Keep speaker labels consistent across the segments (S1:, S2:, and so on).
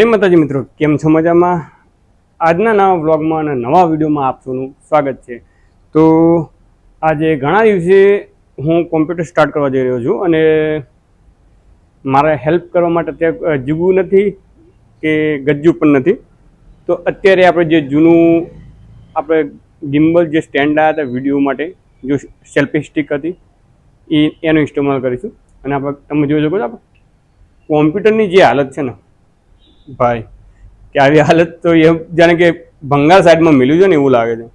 S1: જય માતાજી મિત્રો, કેમ છો? મજામાં? આજના નવા વ્લોગમાં અને નવા વિડીયોમાં આપ સૌનું સ્વાગત છે। તો આજે ઘણા દિવસે હું કોમ્પ્યુટર સ્ટાર્ટ કરવા જઈ રહ્યો છું અને મારે હેલ્પ કરવા માટે ત્યાં જીગું નથી કે ગજ્જુ પણ નથી। તો અત્યારે આપણે જે જૂનું આપણે ગિમ્બલ જે સ્ટેન્ડ આવ્યા હતા વિડીયો માટે, જો સેલ્ફી સ્ટિક હતી એનો ઇસ્તેમાલ કરીશું। અને આપણે તમે જોઈ શકો છો આપણે કોમ્પ્યુટરની જે હાલત છે ને ભાઈ, કે આવી હાલત તો એ જાણે કે ભંગાર સાઈડમાં મળ્યું છે ને એવું લાગે છે।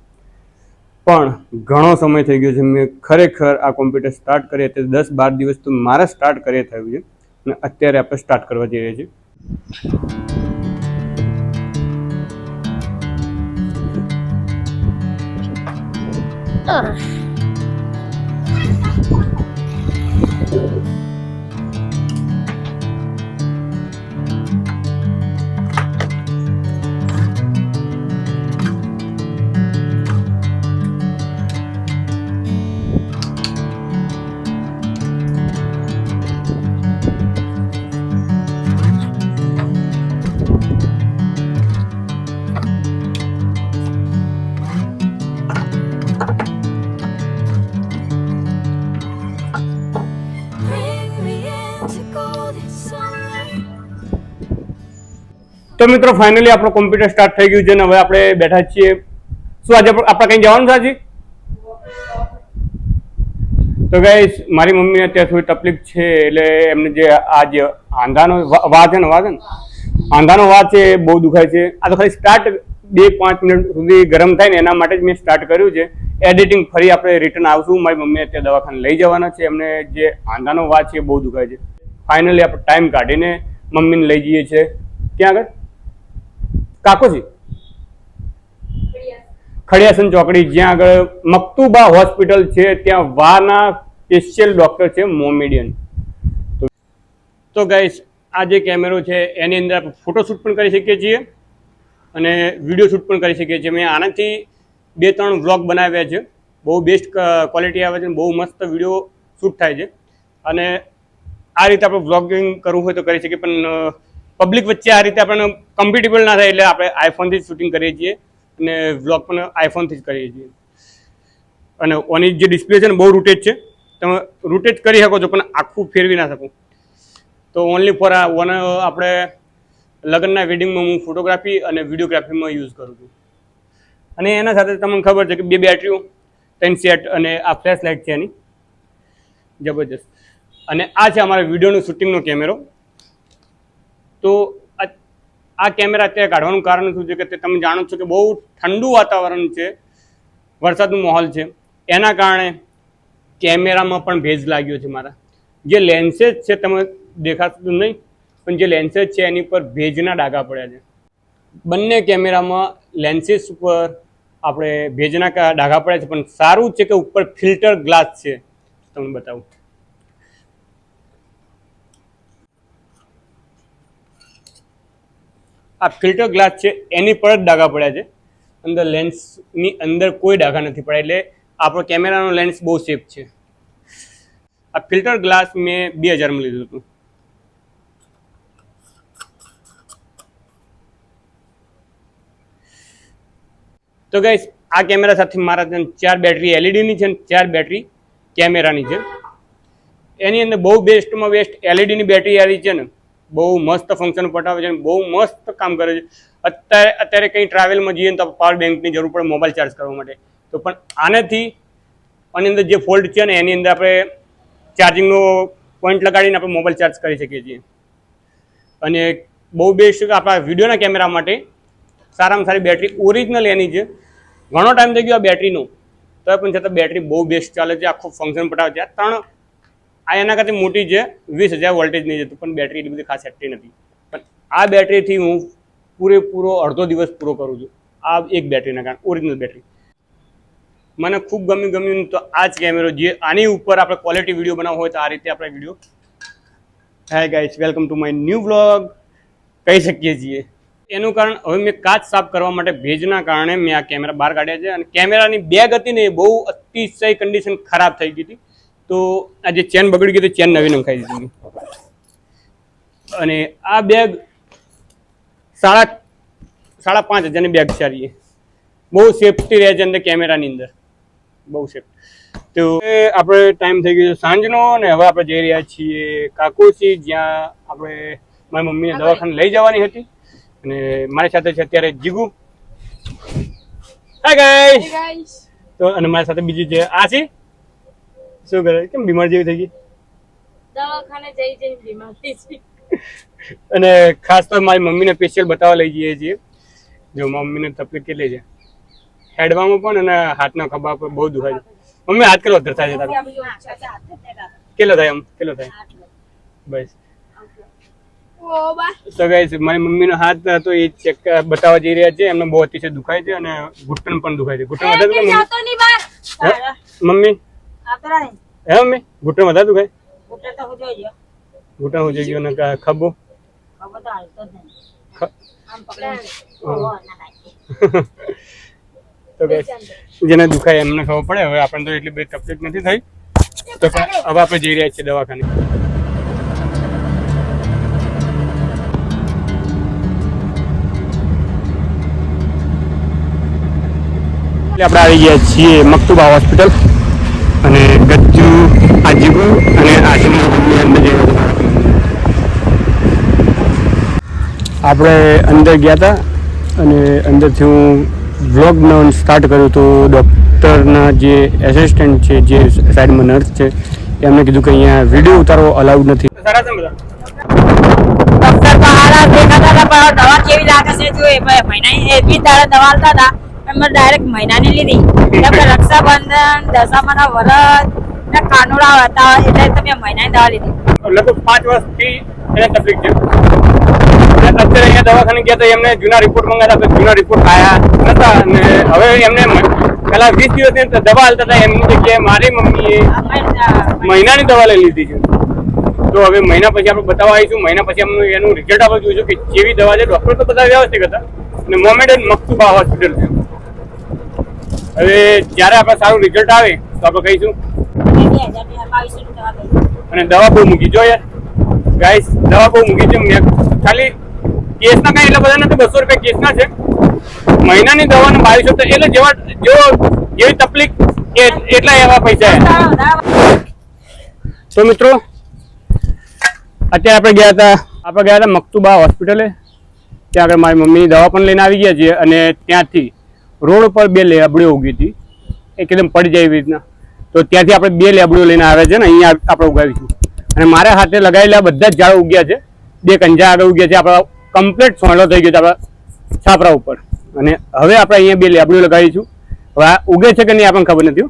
S1: પણ ઘણો સમય થઈ ગયો છે મેં ખરેખર આ કોમ્પ્યુટર સ્ટાર્ટ કરીએ તે 10-12 દિવસ તો મારે સ્ટાર્ટ કરીએ થયું છે અને અત્યારે આપણે સ્ટાર્ટ કરવા જઈ રહ્યા છીએ। તો મિત્રો ફાઇનલી આપણો કોમ્પ્યુટર સ્ટાર્ટ થઈ ગયું છે ને હવે આપણે બેઠા છીએ। શું આજે આપણે કંઈ જવાનું છે? તો ગાઈસ મારી મમ્મીને અત્યારે થોડી તકલીફ છે, એટલે એમને જે આ જે આંધાનો વા છે ને આંધાનો વા છે બહુ દુખાય છે। આ તો ખાલી સ્ટાર્ટ 2-5 મિનિટ સુધી ગરમ થાય ને એના માટે જ મેં સ્ટાર્ટ કર્યું છે। એડિટિંગ ફરી આપણે રિટર્ન આવશું। મારી મમ્મી અત્યારે દવાખાને લઈ જવાના છે, એમને જે આંધાનો વા છે બહુ દુખાય છે। ફાઇનલી આપણે ટાઈમ કાઢીને મમ્મીને લઈ જઈએ છીએ ક્યાં આગળ કાકોજી ખડિયાસન ચોકડી, જ્યાં આગળ મકતુબા હોસ્પિટલ છે, ત્યાં વાના સ્પેશિયલ ડોક્ટર છે મોમેડિયન। તો ગાઈસ આ જે કેમેરો છે એની અંદર આપણે ફોટોશૂટ પણ કરી શકીએ છીએ અને વિડીયો શૂટ પણ કરી શકીએ છીએ। મેં આનાથી 2-3 વ્લોગ બનાવ્યા છે, બહુ બેસ્ટ ક્વોલિટી આવે છે, બહુ મસ્ત વિડીયો શૂટ થાય છે। અને આ રીતે આપણે વ્લોગિંગ કરવું હોય તો કરી શકીએ, પણ પબ્લિક વચ્ચે આ રીતે આપણને કમ્ફર્ટેબલ ના થાય એટલે આપણે આઈફોનથી જ શૂટિંગ કરીએ છીએ અને વ્લોગ પણ આઈફોનથી જ કરીએ છીએ। અને ઓની જે ડિસ્પ્લે છે ને બહુ રૂટેજ છે, તમે રૂટેજ કરી શકો છો પણ આખું ફેરવી ના શકો। તો ઓનલી ફોર આ વન આપણે લગ્નના વેડિંગમાં હું ફોટોગ્રાફી અને વિડીયોગ્રાફીમાં યુઝ કરું છું। અને એના સાથે તમને ખબર છે કે 2 બેટરીઓ 3 સેટ અને આ ફ્લેશ લાઇટ છે એની જબરજસ્ત। અને આ છે અમારા વિડીયોનું શૂટિંગનો કેમેરો। તો આ કેમેરા અત્યારે કાઢવાનું કારણ શું છે કે તમે જાણો છો કે બહુ ઠંડુ વાતાવરણ છે, વરસાદનો માહોલ છે, એના કારણે કેમેરામાં પણ ભેજ લાગ્યો છે। મારા જે લેન્સેસ છે તમે દેખાતું નહીં, પણ જે લેન્સેસ છે એની પર ભેજના ડાઘા પડ્યા છે। બંને કેમેરામાં લેન્સીસ ઉપર આપણે ભેજના ડાઘા પડ્યા છે, પણ સારું છે કે ઉપર ફિલ્ટર ગ્લાસ છે। તમને બતાવું, આ ફિલ્ટર ગ્લાસ છે એની પર જ ડાઘા પડ્યા છે, અંદર લેન્સની અંદર કોઈ ડાઘા નથી પડ્યા, એટલે આપણો કેમેરાનો લેન્સ બહુ સેફ છે। આ ફિલ્ટર ગ્લાસ મેં 2000માં લીધું હતું। તો ગાઈસ આ કેમેરા સાથે મારા 4 બેટરી એલઈડીની છે અને 4 બેટરી કેમેરાની છે। એની અંદર બહુ બેસ્ટમાં બેસ્ટ એલઈડીની બેટરી આવી છે ને, બહુ મસ્ત ફંક્શન પટાવે છે, બહુ મસ્ત કામ કરે છે। અત્યારે કંઈ ટ્રાવેલમાં જઈએ ને તો પાવર બેંકની જરૂર પડે મોબાઈલ ચાર્જ કરવા માટે, તો પણ આનાથી આની અંદર જે ફોલ્ડ છે ને એની અંદર આપણે ચાર્જિંગનો પોઈન્ટ લગાડીને આપણે મોબાઈલ ચાર્જ કરી શકીએ છીએ। અને બહુ બેસ્ટ આપણા વિડીયોના કેમેરા માટે સારામાં સારી બેટરી ઓરિજિનલ એની છે। ઘણો ટાઈમ થઈ ગયો આ બેટરીનો, તો પણ છતાં બેટરી બહુ બેસ્ટ ચાલે છે, આખું ફંક્શન પટાવે છે। આ એના કરતાં મોટી છે, 20,000 વોલ્ટેજની છે, તો પણ બેટરી એટલી બધી ખાસ એક્ટિવ નથી, પણ આ બેટરીથી હું પૂરેપૂરો અડધો દિવસ પૂરો કરું છું। આ એક બેટરીના કારણે ઓરિજિનલ બેટરી મને ખૂબ ગમ્યું તો આ જ કેમેરો, જે આની ઉપર આપણે ક્વોલિટી વિડીયો બનાવવો હોય તો આ રીતે આપણે video. Hi guys, welcome to my new vlog કહી શકીએ છીએ। એનું કારણ હવે મેં કાચ સાફ કરવા માટે ભેજના કારણે મેં આ કેમેરા બહાર કાઢ્યા છે। અને કેમેરાની બેગ હતી ને એ બહુ અતિશય કન્ડિશન ખરાબ થઈ ગઈ હતી, તો આ જે ચેન બગડી ગઈ હતી, ચેન નવી નંખાઈ દીધી। અને આ બેગ 5,500ની બેગ સારી બહુ સેફટી રહે છે અંદર કેમેરાની અંદર બહુ સેફ. તો આપણે ટાઈમ થઈ ગયો સાંજનો અને હવે આપણે જઈ રહ્યા છીએ કાકોસી જ્યાં આપણે મારી મમ્મીને દવાખાને લઈ જવાની હતી અને મારી સાથે છે અત્યારે જીગુ. Hi guys. તો અને મારી સાથે બીજી છે આશી. શું કરે કેમ બીમાર જેવી થઈ ગઈ?
S2: દવાખાને જઈ બીમાર થઈ ગઈ.
S1: અને ખાસ તો મારી મમ્મીને સ્પેશિયલ બતાવવા લઈ જઈએ છીએ. જો મમ્મીને તકલીફ કેટલી છે હેડવામાં પણ અને હાથના ખભા પર બહુ દુખાય છે. મમ્મી હાથ કેટલો થાય છે તારો? કેટલો થાય બસ. તો ગાઈસ મારી મમ્મીનો હાથ તો એ ચેક બતાવવા જઈ રહ્યા છે. એમને બહુ અતિશય દુખાય છે અને ઘૂંટણ પણ દુખાય છે. ઘૂંટણ વધારે દુખાય મમ્મી? હે મમ્મી ઘૂંટણ વધારે દુખાય? ઘૂંટણ હોઈ ગયો ને ખભો તો ગાઈસ જેને દુખાય એમને ખબર પડે. હવે આપણને તો એટલી બધી તકલીફ નથી થઈ તો હવે આપણે જઈ રહ્યા છીએ દવાખાને. આપણે આવી ગયા છીએ મકતુબા હોસ્પિટલ અને ગજ્જુ આજીબુ અને આશીની અંદર જઈ આપણે અંદર ગયા હતા અને અંદરથી હું વ્લોગનો સ્ટાર્ટ કર્યું તો ડૉક્ટરના જે એસિસ્ટન્ટ છે જે સાઈડમાં નર્સ છે એમને કીધું કે અહીંયા વિડીયો ઉતારવો અલાઉડ નથી.
S2: ડોક્ટર બહાર દેખાતા હતા પણ દવા કેવી લાગે છે જો મહિનાની એવી તારે દવા આલતા હતા એમને ડાયરેક્ટ મહિનાની લીધી. આપણે રક્ષાબંધન દશામાના વરસ ને કાનુડા હતા એટલે તમે મહિનાની દવા લીધી.
S1: લગભગ 5 વર્ષથી એને તકલીફ છે. અત્યારે અહીંયા દવાખાને ગયા તો એમને જૂના રિપોર્ટ મંગાવ્યા તો જૂના રિપોર્ટ આવ્યા નતા અને હવે એમને પેલા 20 દિવસની દવા હાલતા હતા એમની જગ્યાએ મારી મમ્મીએ મહિનાની દવા લઈ લીધી છે. તો હવે મહિના પછી આપણે બતાવવા આવીશું. મહિના પછી એનું રિઝલ્ટ આપણે જોઈશું કે જેવી દવા છે. ડૉક્ટર તો બધા વ્યવસ્થિત હતા અને મોમેડન મકતુબા હોસ્પિટલ છે. હવે જ્યારે આપણે સારું રિઝલ્ટ આવે તો આપણે કહીશું. અને દવા બહુ મૂકી જો યાર ગાઈસ દવા બહુ મૂકી છે. મેં ખાલી કેસના કાંઈ એટલા બધા નથી 200 રૂપિયા કેસના છે. મહિનાની દવાના 2200 એટલે જેવી તકલીફ એટલા એવા પૈસા. તો મિત્રો અત્યારે આપણે ગયા હતા મકતુબા હોસ્પિટલે. ત્યાં આગળ મારી મમ્મીની દવા પણ લઈને આવી ગયા છીએ અને ત્યાંથી રોડ ઉપર 2 લેબડીઓ ઉગી હતી એકદમ પડી જાય એવી રીતના. તો ત્યાંથી આપણે 2 લેબડીઓ લઈને આવ્યા છે ને અહીંયા આપણે ઉગાવીશું. અને મારા હાથે લગાવેલા બધા જ ઝાડ ઉગ્યા છે. 2 કંજા આગળ ઉગ્યા છે. આપણા કમ્પ્લીટ સોંડો થઈ ગયો છે આપણા છાપરા ઉપર. અને હવે આપણે અહીંયા 2 લેબડીઓ લગાવીશું. હવે આ ઉગે છે કે નહીં આપણને ખબર નથી.